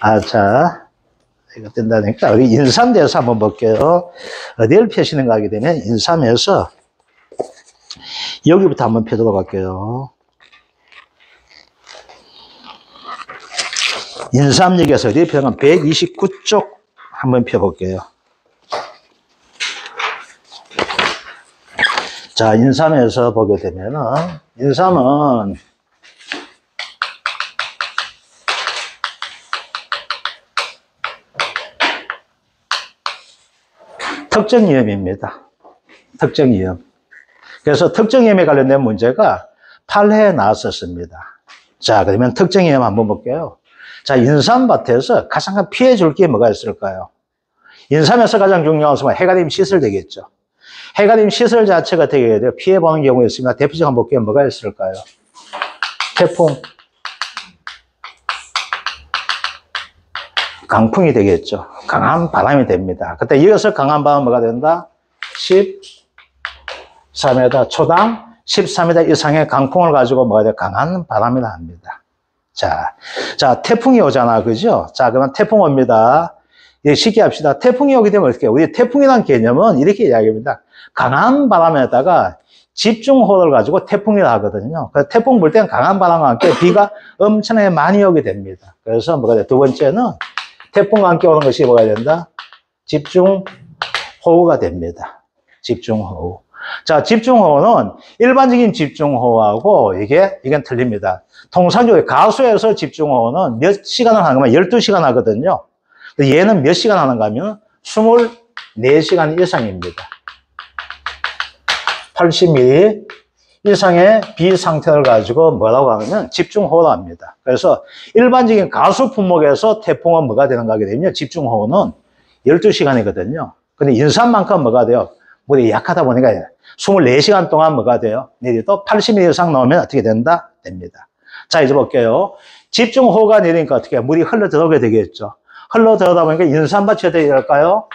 자, 이거 된다니까. 우리 인삼대에서 한번 볼게요. 어디를 펴시는가 하게 되면, 인삼에서 여기부터 한번 펴도록 할게요. 인삼역에서 어디 펴면 129쪽 한번 펴볼게요. 자, 인삼에서 보게 되면은, 인삼은 특정위험입니다. 특정위험. 그래서 특정위험에 관련된 문제가 8회에 나왔었습니다. 자, 그러면 특정위험 한번 볼게요. 자, 인삼밭에서 가장 피해 줄 게 뭐가 있을까요? 인삼에서 가장 중요한 것은 해가림 시설 되겠죠. 해가림 시설 자체가 되게 돼요. 피해 보는 경우가 있습니다. 대표적으로 한번 볼게요. 뭐가 있을까요? 태풍, 강풍이 되겠죠. 강한 바람이 됩니다. 그때 이어서 강한 바람은 뭐가 된다? 14m, 초당 13m 이상의 강풍을 가지고 뭐가 돼요? 강한 바람이 납니다. 자, 태풍이 오잖아. 그죠? 자, 그러면 태풍 옵니다. 쉽게 합시다. 태풍이 오게 되면 어떻게 해요? 우리 태풍이라는 개념은 이렇게 이야기합니다. 강한 바람에다가 집중호우를 가지고 태풍이라 하거든요. 그래서 태풍 불 때는 강한 바람과 함께 비가 엄청나게 많이 오게 됩니다. 그래서 뭐가 돼요? 두 번째는 태풍과 함께 오는 것이 뭐가 된다? 집중호우가 됩니다. 집중호우. 자, 집중호우는 일반적인 집중호우하고 이건 틀립니다. 통상적으로 가수에서 집중호우는 몇 시간을 하는 거면 12시간 하거든요. 얘는 몇 시간 하는가 하면 24시간 이상입니다. 80mm 이상의 비 상태를 가지고 뭐라고 하면 집중호우라 합니다. 그래서 일반적인 가수 품목에서 태풍은 뭐가 되는가 하게 되면 집중호우는 12시간이거든요. 근데 인삼만큼 뭐가 돼요? 물이 약하다 보니까 24시간 동안 뭐가 돼요? 내려도 80mm 이상 나오면 어떻게 된다? 됩니다. 자, 이제 볼게요. 집중호우가 내리니까 어떻게 해요? 물이 흘러 들어오게 되겠죠. 흘러 들어오다 보니까 인삼밭이 어떻게 될까요?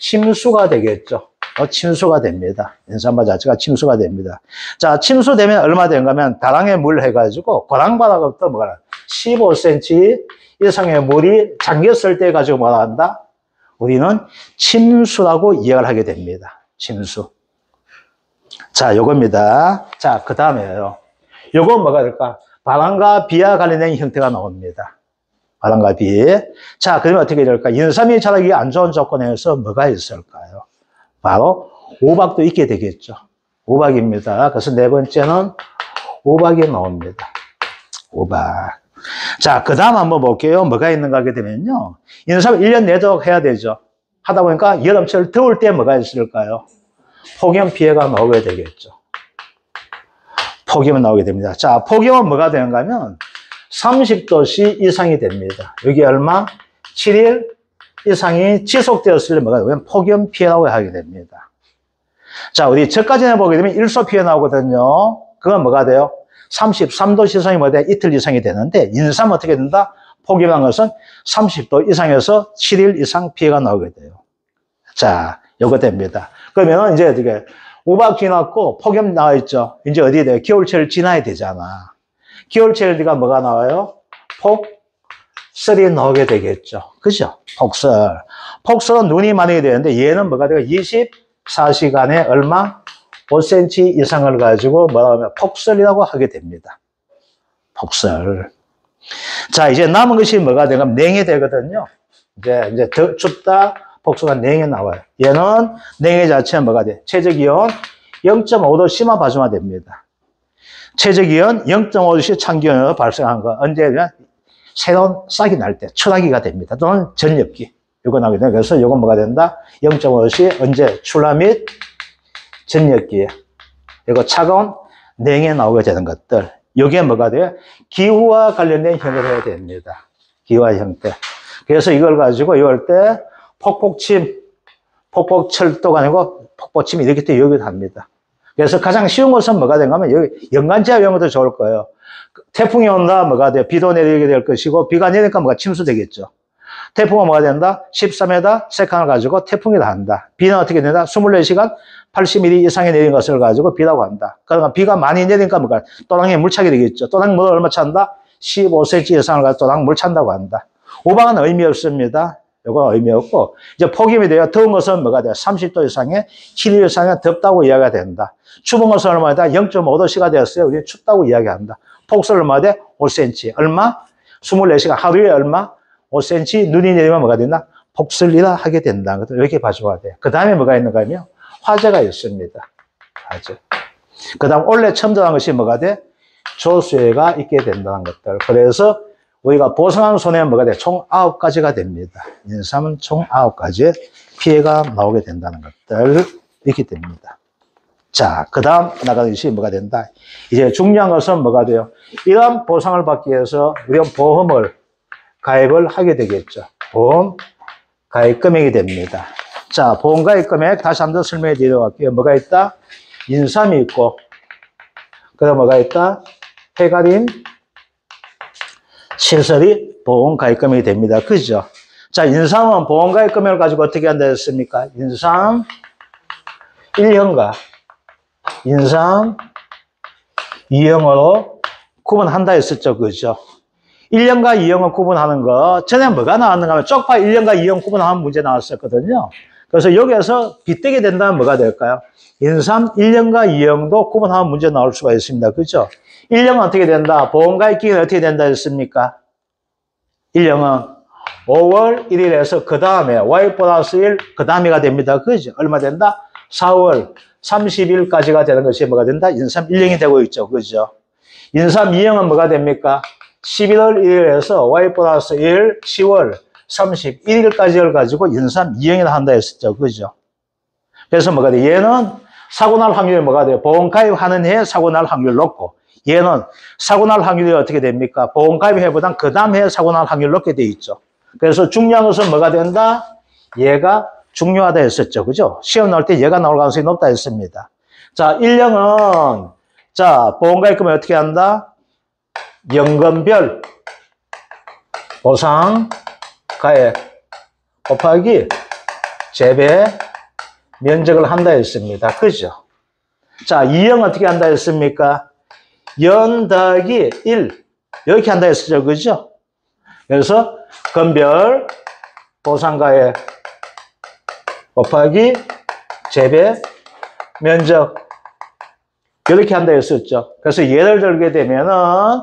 침수가 되겠죠. 침수가 됩니다. 인삼밭 자체가 침수가 됩니다. 자, 침수되면 얼마 되는가 하면 다랑에 물 해가지고 고랑바닥부터 뭐가 15cm 이상의 물이 잠겼을 때 가지고 뭐라 한다? 우리는 침수라고 이해를 하게 됩니다. 침수. 자, 요겁니다. 자, 그 다음에요. 요거 뭐가 될까? 바람과 비와 관련된 형태가 나옵니다. 바람과 비. 자, 그러면 어떻게 될까? 인삼이 자라기 안 좋은 조건에서 뭐가 있을까요? 바로 우박도 있게 되겠죠. 우박입니다. 그래서 네 번째는 우박이 나옵니다. 우박. 자, 그 다음 한번 볼게요. 뭐가 있는가 하게 되면요. 인삼 1년 내도록 해야 되죠. 하다 보니까 여름철 더울 때 뭐가 있을까요? 폭염 피해가 나오게 되겠죠. 폭염이 나오게 됩니다. 자, 폭염은 뭐가 되는가 하면 30도씨 이상이 됩니다. 여기 얼마? 7일 이상이 지속되었을 때 뭐가 되면 폭염 피해라고 하게 됩니다. 자, 우리 저까지 보게 되면 일소 피해 나오거든요. 그건 뭐가 돼요? 33도 이상이 뭐가 돼? 이틀 이상이 되는데 인삼은 어떻게 된다? 폭염한 것은 30도 이상에서 7일 이상 피해가 나오게 돼요. 자, 요거 됩니다. 그러면 이제 어떻게 우박 지났고 폭염 나와 있죠. 이제 어디에 돼요? 겨울철 지나야 되잖아. 겨울철이가 뭐가 나와요? 폭설이 나오게 되겠죠. 그죠? 폭설. 폭설은 눈이 많이 되는데 얘는 뭐가 돼요? 24시간에 얼마? 5cm 이상을 가지고 뭐라고 하면 폭설이라고 하게 됩니다. 폭설. 자, 이제 남은 것이 뭐가 되면 냉해 되거든요. 이제 더 춥다. 폭설가 냉해 나와요. 얘는 냉해 자체는 뭐가 돼? 최저기온 0.5도 심화 발생화 됩니다. 최저기온 0.5도씨 찬기온으로 발생한 거 언제냐? 새로운 싹이 날 때, 출하기가 됩니다. 또는 전엽기. 이거 나오게 돼요. 그래서 이건 뭐가 된다? 0.5도씨 언제? 출하 및 전엽기에. 이거 차가운 냉해 나오게 되는 것들. 이게 뭐가 돼요? 기후와 관련된 형태를 해야 됩니다. 기후와 형태. 그래서 이걸 가지고 이럴 때 폭폭침, 폭폭철도가 아니고 폭포침이 이렇게 또 여기도 합니다. 그래서 가장 쉬운 것은 뭐가 된가 하면 여기 연간지하 이런 것도 좋을 거예요. 태풍이 온다, 뭐가 돼? 비도 내리게 될 것이고, 비가 내리니까 뭐가 침수되겠죠. 태풍은 뭐가 된다? 13m 세칸을 가지고 태풍이라 한다. 비는 어떻게 된다? 24시간 80mm 이상이 내린 것을 가지고 비라고 한다. 그러니까 비가 많이 내리니까 뭐가 또랑에 물차게 되겠죠. 또랑 물 얼마 찬다? 15cm 이상을 가지고 또랑 물 찬다고 한다. 우방은 의미 없습니다. 이건 의미 없고, 이제 폭염이 돼요. 더운 것은 뭐가 돼요? 30도 이상의 7일 이상의 덥다고 이야기가 된다. 추운 것은 얼마다? 0.5도씨가 되었어요. 우리는 춥다고 이야기한다. 폭설 얼마 돼? 5cm. 얼마? 24시간. 하루에 얼마? 5cm. 눈이 내리면 뭐가 된다? 폭설이라 하게 된다. 이렇게 봐줘야 돼요. 그 다음에 뭐가 있는가 하면 화재가 있습니다. 화재. 그 다음 원래 처음 들어간 것이 뭐가 돼? 조수해가 있게 된다는 것들. 그래서 우리가 보상하는 손해는 뭐가 돼? 총 9가지가 됩니다. 인삼은 총 9가지의 피해가 나오게 된다는 것들. 이렇게 됩니다. 자, 그 다음 나가는 것이 뭐가 된다? 이제 중요한 것은 뭐가 돼요? 이러한 보상을 받기 위해서 우리가 보험을 가입을 하게 되겠죠. 보험 가입 금액이 됩니다. 자, 보험 가입 금액 다시 한번 설명해 드리도록 뭐가 있다? 인삼이 있고, 그 다음 뭐가 있다? 해가림 시설이 보험 가입 금액이 됩니다. 그죠? 자, 인삼은 보험 가입 금액을 가지고 어떻게 한다 했습니까? 인삼 1형과 인삼 2형으로 구분한다 했었죠. 그죠? 1형과 2형을 구분하는 거, 전에 뭐가 나왔는가 하면 쪽파 1형과 2형 구분하는 문제 나왔었거든요. 그래서 여기에서 빗대게 된다면 뭐가 될까요? 인삼 1형과 2형도 구분하는 문제 나올 수가 있습니다. 그죠? 1형은 어떻게 된다? 보험가입 기간이 어떻게 된다 했습니까? 1형은 5월 1일에서 그 다음에 Y 플러스 1, 그 다음에가 됩니다. 그죠? 얼마 된다? 4월 30일까지가 되는 것이 뭐가 된다? 인삼 1형이 되고 있죠. 그죠? 인삼 2형은 뭐가 됩니까? 11월 1일에서 Y 플러스 1, 10월 31일까지를 가지고 인삼 2형이라 한다 했었죠. 그죠? 그래서 뭐가 돼? 얘는 사고 날 확률이 뭐가 돼요? 보험 가입하는 해에 사고 날 확률 높고, 얘는 사고 날 확률이 어떻게 됩니까? 보험 가입 해보다 그 다음 해에 사고 날 확률 높게 돼 있죠. 그래서 중요한 것은 뭐가 된다? 얘가 중요하다 했었죠. 그죠? 시험 나올 때 얘가 나올 가능성이 높다 했습니다. 자, 1형은, 자, 보험 가입금을 어떻게 한다? 연금별 보상 가액 곱하기 재배 면적을 한다 했습니다. 그죠? 자, 2형 어떻게 한다 했습니까? 연 더하기 1 이렇게 한다 했었죠. 그죠? 그래서 금별 보상가액 곱하기 재배 면적 이렇게 한다 했었죠. 그래서 예를 들게 되면은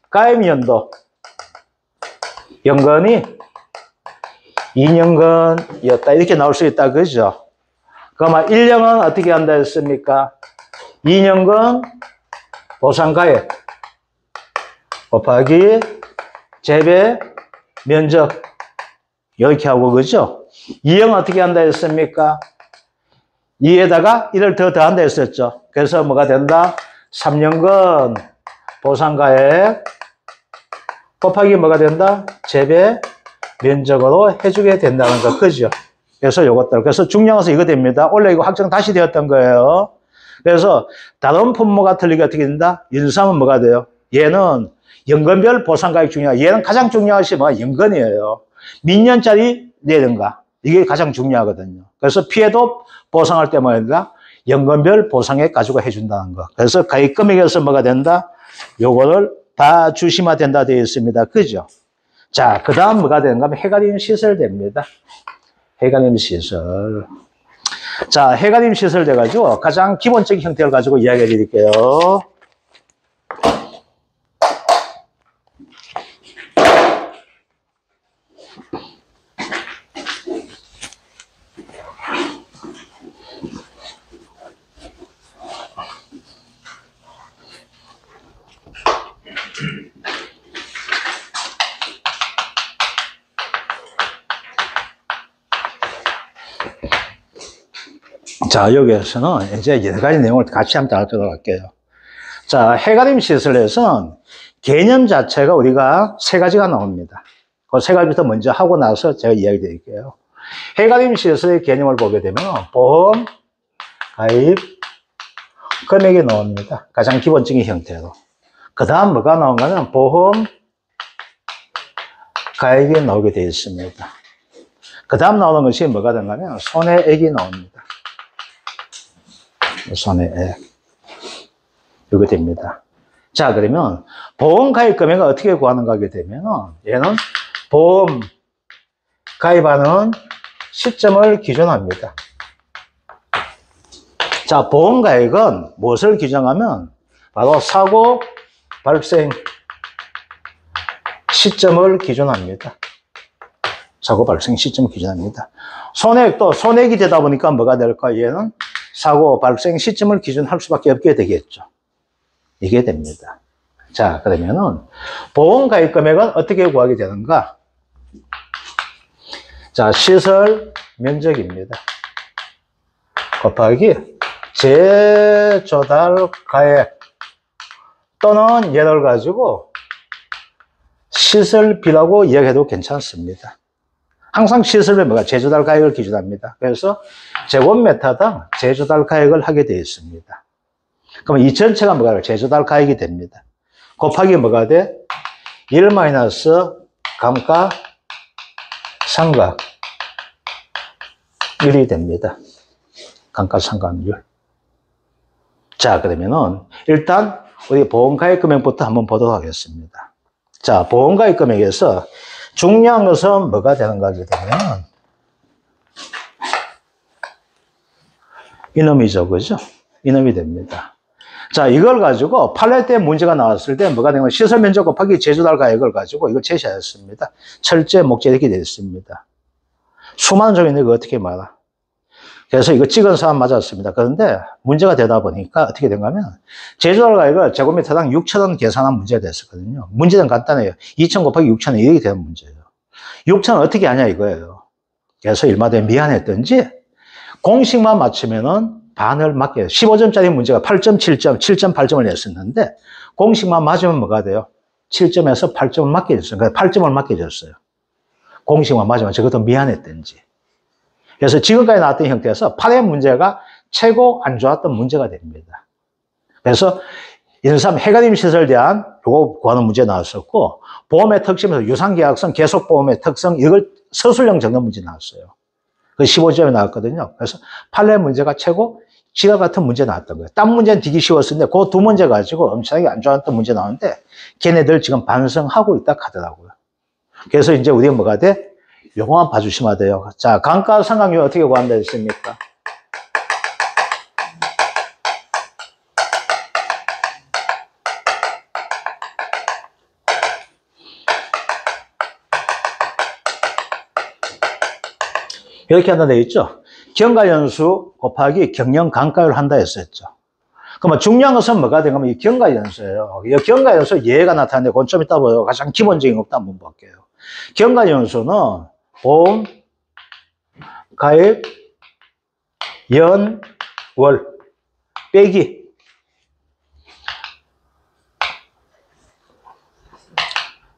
가입연도 연건이 2년건이었다 이렇게 나올 수 있다. 그죠? 그러면 1년은 어떻게 한다 했습니까? 2년건 보상가액 곱하기 재배 면적 이렇게 하고 그죠? 2형 어떻게 한다 했습니까? 2에다가 1을 더 더한다 했었죠. 그래서 뭐가 된다? 3년건 보상가액 곱하기 뭐가 된다? 재배 면적으로 해주게 된다는 거. 그죠? 그래서 요것들. 그래서 중요한 것은 이거 됩니다. 원래 이거 확정 다시 되었던 거예요. 그래서 다른 품목과 틀리게 어떻게 된다? 인삼은 뭐가 돼요? 얘는 연건별 보상가액 중요하고 얘는 가장 중요한 것이 뭐가 연건이에요. 몇 년짜리 내는가? 이게 가장 중요하거든요. 그래서 피해도 보상할 때 뭐가 연건별 보상액 가지고 해준다는 거. 그래서 가입 금액에서 뭐가 된다? 요거를 다 주시면 된다 되어 있습니다. 그죠? 자, 그 다음 뭐가 되는가 하면 해가림 시설 됩니다. 해가림 시설. 자, 해가림 시설 돼가지고 가장 기본적인 형태를 가지고 이야기해 드릴게요. 자, 여기에서는 이제 여러 가지 내용을 같이 한번 다루도록 할게요. 자, 해가림 시설에서는 개념 자체가 우리가 세 가지가 나옵니다. 그 세 가지부터 먼저 하고 나서 제가 이야기 드릴게요. 해가림 시설의 개념을 보게 되면 보험, 가입, 금액이 나옵니다. 가장 기본적인 형태로. 그 다음 뭐가 나온가 하면 보험, 가입이 나오게 되어 있습니다. 그 다음 나오는 것이 뭐가 되는가 하면 손해액이 나옵니다. 손해액. 이거 됩니다. 자, 그러면 보험 가입 금액을 어떻게 구하는가 하게 되면 얘는 보험 가입하는 시점을 기준합니다. 자, 보험 가입은 무엇을 규정하면 바로 사고 발생 시점을 기준합니다. 사고 발생 시점을 기준합니다. 손해액도 손해액이 되다 보니까 뭐가 될까? 얘는 사고 발생 시점을 기준할 수밖에 없게 되겠죠. 이게 됩니다. 자, 그러면은 보험 가입 금액은 어떻게 구하게 되는가? 자, 시설 면적입니다. 곱하기 재조달 가액 또는 얘를 가지고 시설비라고 이야기해도 괜찮습니다. 항상 시설비 뭐가 재조달 가액을 기준합니다. 그래서 제곱미터당 재조달 가액을 하게 되어 있습니다. 그럼 이 전체가 뭐가 재조달 가액이 됩니다. 곱하기 뭐가 돼? 1 마이너스 감가 상각 1이 됩니다. 감가상각률. 자, 그러면은 일단 우리 보험가입 금액부터 한번 보도록 하겠습니다. 자, 보험가입 금액에서 중요한 것은 뭐가 되는가 하게 되면 이놈이죠, 그죠? 이놈이 됩니다. 자, 이걸 가지고 판례 때 문제가 나왔을 때 뭐가 되냐면 시설 면적 곱하기 재조달 가액을 가지고 이걸 제시하였습니다. 철제, 목재 이렇게 되어 있습니다. 수많은 종이 있는데 이거 어떻게 말아? 그래서 이거 찍은 사람 맞았습니다. 그런데 문제가 되다 보니까 어떻게 된가 하면 재조달 가액을 제곱미터당 6,000원 계산한 문제가 됐었거든요. 문제는 간단해요. 2,000 곱하기 6,000원 이렇게 되는 문제예요. 6,000원 어떻게 하냐 이거예요. 그래서 일마다 미안했던지 공식만 맞추면은 반을 맞게 15점짜리 문제가 8.7점, 7.8점을 냈었는데 공식만 맞으면 뭐가 돼요? 7점에서 8점을 맞게 줬어요. 그러니까 8점을 맞게 줬어요. 공식만 맞으면 저것도 미안했던지. 그래서 지금까지 나왔던 형태에서 8회 문제가 최고 안 좋았던 문제가 됩니다. 그래서 인삼 해가림 시설에 대한 요거 구하는 문제 나왔었고 보험의 특징에서 유상계약성, 계속보험의 특성 이걸 서술형 적는 문제 나왔어요. 그 15점이 나왔거든요. 그래서 판례 문제가 최고 지가 같은 문제 나왔던 거예요. 딴 문제는 되게 쉬웠었는데 그 두 문제 가지고 엄청나게 안 좋았던 문제 나오는데 걔네들 지금 반성하고 있다 하더라고요. 그래서 이제 우리가 뭐가 돼? 요거만 봐주시면 돼요. 자, 감가상각률 어떻게 구한다 했습니까? 이렇게 한다 되어 있죠? 경과연수 곱하기 경영감가율 한다 했었죠. 그러면 중요한 것은 뭐가 되냐면 이 경과연수예요. 이 경과연수 예가 나타나는데 그건 좀 이따 보요. 가장 기본적인 것부터 한번 볼게요. 경과연수는 보험, 가입, 연, 월, 빼기.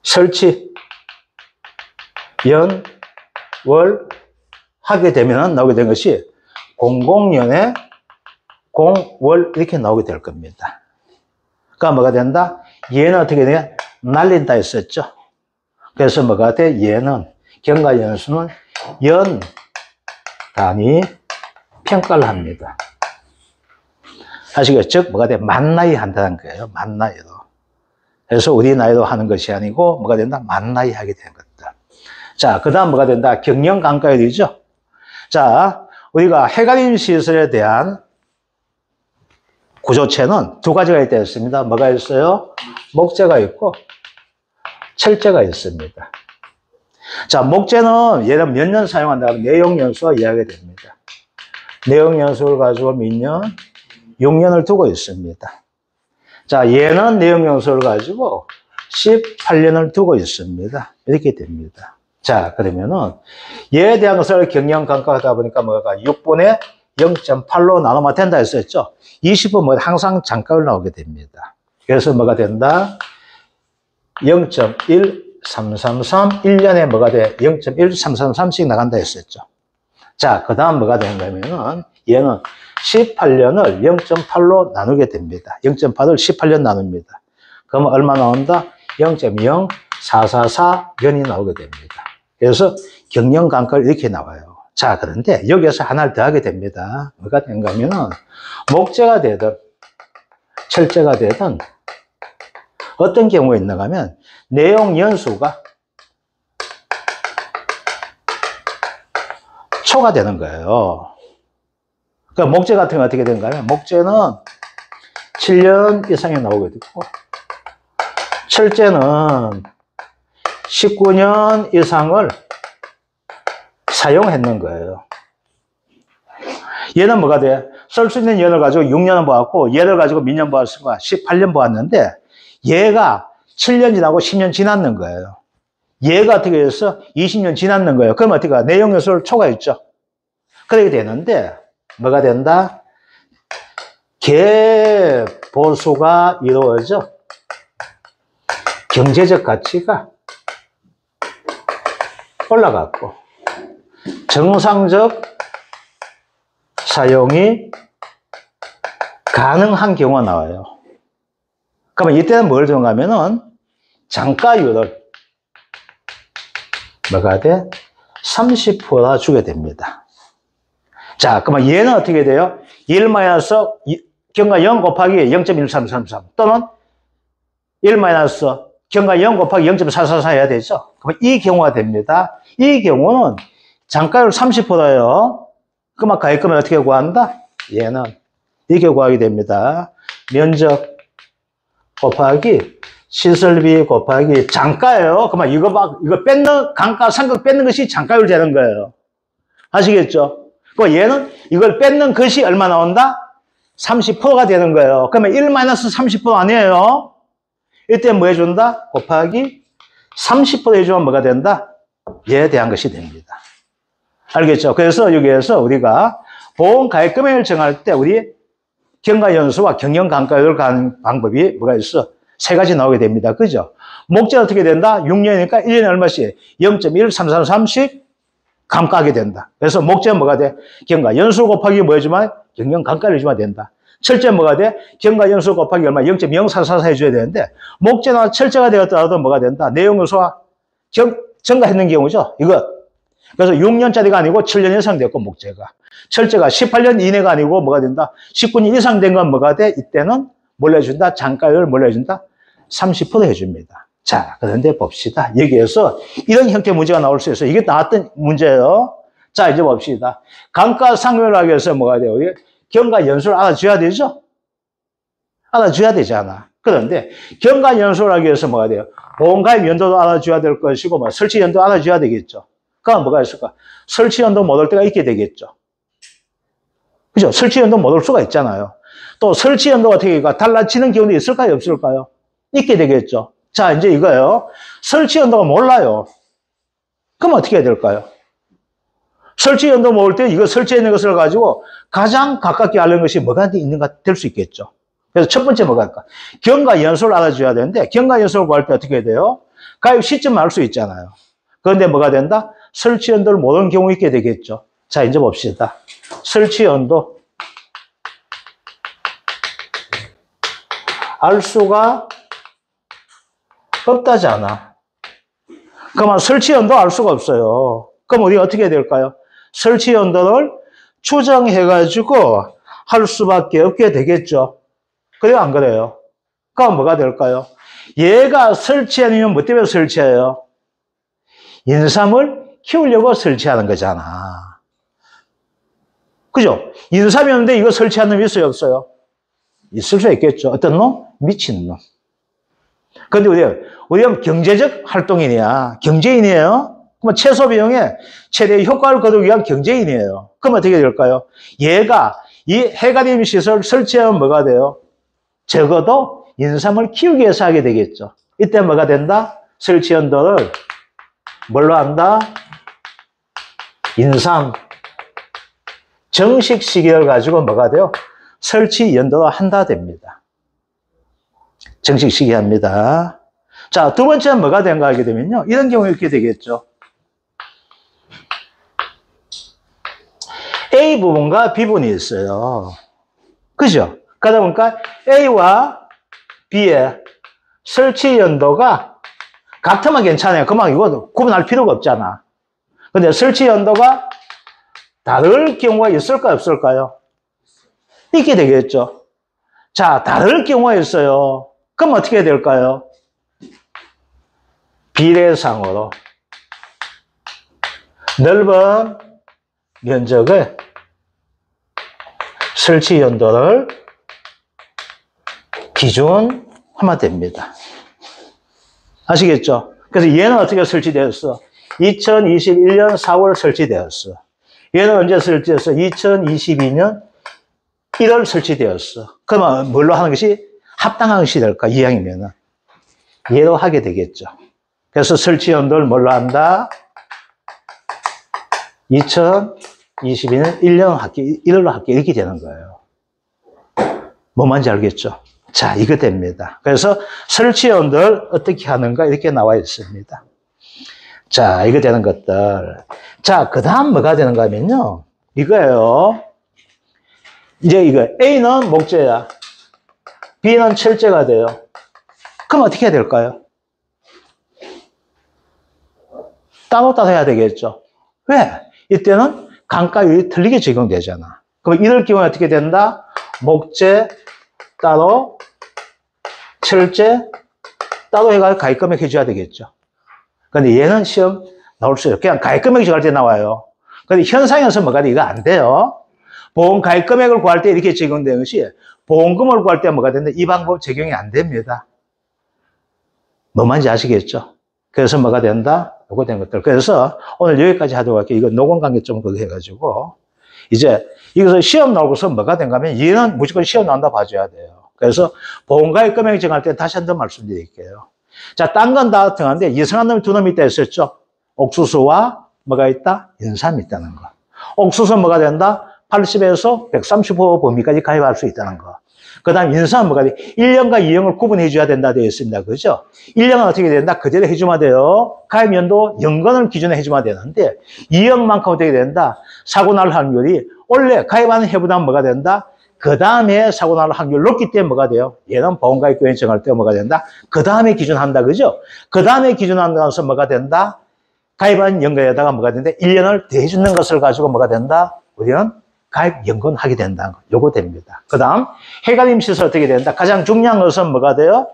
설치, 연, 월, 하게 되면 나오게 된 것이 공공연의 공월 이렇게 나오게 될 겁니다. 그러니까 뭐가 된다? 얘는 어떻게 되냐? 날린다 했었죠. 그래서 뭐가 돼? 얘는 경과연수는 연 단위 평가를 합니다. 아시겠죠? 즉 뭐가 돼? 만 나이 한다는 거예요. 만 나이로. 그래서 우리 나이로 하는 것이 아니고 뭐가 된다? 만 나이 하게 된 것다. 자, 그 다음 뭐가 된다? 경영감가율이죠. 자, 우리가 해가림 시설에 대한 구조체는 두 가지가 있다 했습니다. 뭐가 있어요? 목재가 있고 철제가 있습니다. 자, 목재는 얘는 몇 년 사용한다고 내용연수와 이야기가 됩니다. 내용연수를 가지고 몇 년? 6년을 두고 있습니다. 자, 얘는 내용연수를 가지고 18년을 두고 있습니다. 이렇게 됩니다. 자, 그러면은 얘에 대한 것을 경영감가하다 보니까 뭐가 6분의 0.8로 나누면 된다 했었죠. 20은 뭐 항상 단가를 나오게 됩니다. 그래서 뭐가 된다? 0.1333, 1년에 뭐가 돼? 0.1333씩 나간다 했었죠. 자, 그 다음 뭐가 되는 거냐면은 얘는 18년을 0.8로 나누게 됩니다. 0.8을 18년 나눕니다. 그러면 얼마 나온다? 0.0444년이 나오게 됩니다. 그래서 경영감가를 이렇게 나와요. 자, 그런데 여기에서 하나를 더 하게 됩니다. 뭐가 되는가 하면은 목재가 되든 철제가 되든 어떤 경우에 있는가 하면 내용 연수가 초가 되는 거예요. 그러니까 목재 같은 거 어떻게 되는가요? 목재는 7년 이상이 나오게 되고, 철재는 19년 이상을 사용했는 거예요. 얘는 뭐가 돼? 쓸 수 있는 연을 가지고 6년을 보았고, 얘를 가지고 몇 년 보았을까? 18년 보았는데, 얘가 7년 지나고 10년 지났는 거예요. 얘가 어떻게 해서 20년 지났는 거예요. 그럼 어떻게 가? 내용 요소를 초과했죠. 그렇게 되는데, 뭐가 된다? 개보수가 이루어져 경제적 가치가 올라갔고, 정상적 사용이 가능한 경우가 나와요. 그러면 이때는 뭘 주는가 하면은 장가율을 뭐가 돼? 30%나 주게 됩니다. 자, 그러면 얘는 어떻게 돼요? 1 마이너스 경과 0 곱하기 0.1333 또는 1 마이너스 경과 0 곱하기 0.444 해야 되죠? 그러면 이 경우가 됩니다. 이 경우는 장가율 30%예요. 그러면 가액금을 어떻게 구한다? 얘는 이렇게 구하게 됩니다. 면적 곱하기 시설비 곱하기 장가예요. 그러면 이거 뺏는, 강가, 상각 뺏는 것이 장가율 되는 거예요. 아시겠죠? 그 얘는 이걸 뺏는 것이 얼마 나온다? 30%가 되는 거예요. 그러면 1-30% 아니에요? 이때 뭐 해준다? 곱하기 30% 해주면 뭐가 된다? 얘에 대한 것이 됩니다. 알겠죠? 그래서 여기에서 우리가 보험가액금액을 정할 때 우리 경과연수와 경영감가율을 가는 방법이 뭐가 있어? 세 가지 나오게 됩니다. 그죠? 목재는 어떻게 된다? 6년이니까 1년에 얼마씩? 0.1333씩 감가하게 된다. 그래서 목재는 뭐가 돼? 경과연수 곱하기 뭐 해주면? 경영감가를 해주면 된다. 철제는 뭐가 돼? 경과연수 곱하기 얼마? 0.0444 해줘야 되는데, 목재나 철제가 되었더라도 뭐가 된다? 내용요소와 증가했는 경우죠. 이거. 그래서 6년짜리가 아니고 7년 이상 됐고, 목재가. 철제가 18년 이내가 아니고 뭐가 된다? 19년 이상 된 건 뭐가 돼? 이때는 뭘 해준다? 장가율 뭘 해준다? 30% 해줍니다. 자, 그런데 봅시다. 여기에서 이런 형태 문제가 나올 수 있어요. 이게 나왔던 문제예요. 자, 이제 봅시다. 감가상각을 하기 위해서 뭐가 돼요? 경과연수를 알아줘야 되죠? 알아줘야 되잖아. 그런데 경과연수를 하기 위해서 뭐가 돼요? 보험가입 연도도 알아줘야 될 것이고, 뭐 설치 연도 알아줘야 되겠죠. 그럼 뭐가 있을까? 설치 연도 못 올 때가 있게 되겠죠. 그죠? 설치 연도 못 올 수가 있잖아요. 또 설치 연도가 어떻게 달라지는 경우도 있을까요? 없을까요? 있게 되겠죠. 자, 이제 이거예요. 설치 연도가 몰라요. 그럼 어떻게 해야 될까요? 설치 연도 모을 때 이거 설치해 있는 것을 가지고 가장 가깝게 알는 것이 뭐가 있는가 될 수 있겠죠. 그래서 첫 번째 뭐가 할까? 경과 연수를 알아줘야 되는데, 경과 연수를 구할 때 어떻게 해야 돼요? 가입 시점을 알 수 있잖아요. 그런데 뭐가 된다? 설치 연도를 모르는 경우 있게 되겠죠. 자, 이제 봅시다. 설치 연도 알 수가 없다잖아. 그러면 설치 연도 알 수가 없어요. 그럼 우리가 어떻게 해야 될까요? 설치 연도를 추정해가지고 할 수밖에 없게 되겠죠. 그래요, 안 그래요? 그럼 뭐가 될까요? 얘가 설치하면 뭐 때문에 설치해요? 인삼을 키우려고 설치하는 거잖아. 그죠? 인삼이 없는데 이거 설치하는 놈이 있어요, 없어요? 있을 수 있겠죠. 어떤 놈? 미친 놈. 근데 우리가 경제적 활동인이야. 경제인이에요. 그럼 최소 비용에 최대 효과를 거두기 위한 경제인이에요. 그럼 어떻게 될까요? 얘가 이 해가림 시설 설치하면 뭐가 돼요? 적어도 인삼을 키우기 위해서 하게 되겠죠. 이때 뭐가 된다? 설치 연도를 뭘로 한다? 인삼 정식 시기를 가지고 뭐가 돼요? 설치 연도를 한다 됩니다. 정식 시기 합니다. 자, 두 번째는 뭐가 된가 하게 되면요. 이런 경우 이렇게 되겠죠. A 부분과 B 부분이 있어요. 그죠? 그러다 보니까 A와 B의 설치 연도가 같으면 괜찮아요. 그만 이거 구분할 필요가 없잖아. 근데 설치 연도가 다를 경우가 있을까요? 없을까요? 있게 되겠죠. 자, 다를 경우가 있어요. 그럼 어떻게 해야 될까요? 비례상으로 넓은 면적의 설치 연도를 기준하면 됩니다. 아시겠죠? 그래서 얘는 어떻게 설치되었어? 2021년 4월 설치되었어. 얘는 언제 설치되었어? 2022년 1월 설치되었어. 그러면 뭘로 하는 것이 합당한 것이 될까? 이왕이면은. 얘로 하게 되겠죠. 그래서 설치 연도를 뭘로 한다? 2022년 1년 학기, 1월로 학기 이렇게 되는 거예요. 뭐 뭔지 알겠죠? 자, 이거 됩니다. 그래서 설치 연도를 어떻게 하는가 이렇게 나와 있습니다. 자, 이거 되는 것들. 자, 그 다음 뭐가 되는가 하면요. 이거예요. 이제 이거 A는 목재야. B는 철제가 돼요. 그럼 어떻게 해야 될까요? 따로따로 해야 되겠죠. 왜? 이때는 강가율이 틀리게 적용되잖아. 그럼 이럴 경우에 어떻게 된다? 목재 따로, 철제 따로 해가지고 가입금액 해줘야 되겠죠. 근데 얘는 시험 나올 수 있어요. 그냥 가입금액 정할 때 나와요. 근데 현상에서 뭐가 돼? 이거 안 돼요. 보험 가입금액을 구할 때 이렇게 적용되는 것이 보험금을 구할 때 뭐가 되는데 이 방법 적용이 안 됩니다. 뭐 말인지 아시겠죠? 그래서 뭐가 된다? 요거 된 것들. 그래서 오늘 여기까지 하도록 할게요. 이거 노건관계 좀 그거 해가지고. 이제 이것을 시험 나오고서 뭐가 된가 하면 얘는 무조건 시험 나온다 봐줘야 돼요. 그래서 보험가입 금액 정할 때 다시 한 번 말씀드릴게요. 자, 딴 건 다 등한데 이상한 놈이 두 놈이 있다 했었죠? 옥수수와 뭐가 있다? 연삼이 있다는 거. 옥수수는 뭐가 된다? 80에서 135 범위까지 가입할 수 있다는 거. 그 다음 인사는 뭐가 돼? 1년과 2년을 구분해 줘야 된다 되어 있습니다. 그죠? 1년은 어떻게 된다? 그대로 해주면 돼요. 가입연도 연간을 기준에 해주면 되는데 2년만큼 어떻게 된다? 사고 날 확률이 원래 가입하는 해보다 뭐가 된다? 그 다음에 사고 날 확률 높기 때문에 뭐가 돼요? 얘는 보험가입 금액 정할 때 뭐가 된다? 그 다음에 기준한다. 그죠? 그 다음에 기준한다면서 뭐가 된다? 가입한 연간에다가 뭐가 된다? 1년을 더해주는 것을 가지고 뭐가 된다? 우리는 가입 연금하게 된다는 거. 요거 됩니다. 그 다음, 해가림 시설 어떻게 된다? 가장 중요한 것은 뭐가 돼요?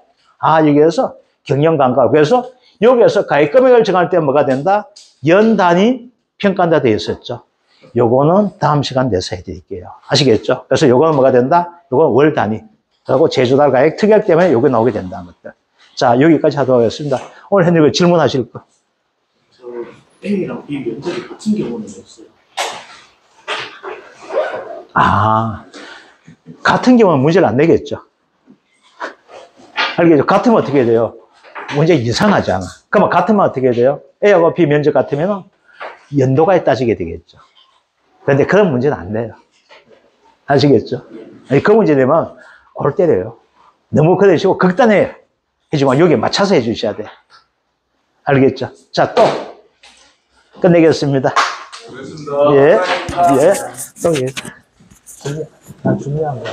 여기에서 경영관과. 그래서 여기에서 가입 금액을 정할 때 뭐가 된다? 연 단위 평가한다 되어 있었죠. 요거는 다음 시간 내서 해드릴게요. 아시겠죠? 그래서 요거는 뭐가 된다? 요거는 월 단위. 그리고 제주달 가액 특약 때문에 요게 나오게 된다는 것들. 자, 여기까지 하도록 하겠습니다. 오늘 현재 질문하실 거. 저 A랑 B 면적이 같은 경우는 없어요. 같은 경우는 문제를 안 내겠죠. 알겠죠? 같으면 어떻게 돼요? 문제 이상하잖아. 그러면 같으면 어떻게 돼요? A하고 B 면적 같으면 연도가에 따지게 되겠죠. 그런데 그런 문제는 안 내요. 아시겠죠? 그 문제 내면 골 때려요. 너무 그러시고 극단에 해주면 여기에 맞춰서 해주셔야 돼. 알겠죠? 자, 또 끝내겠습니다. 고맙습니다. 예, 또 예. 중요한 거.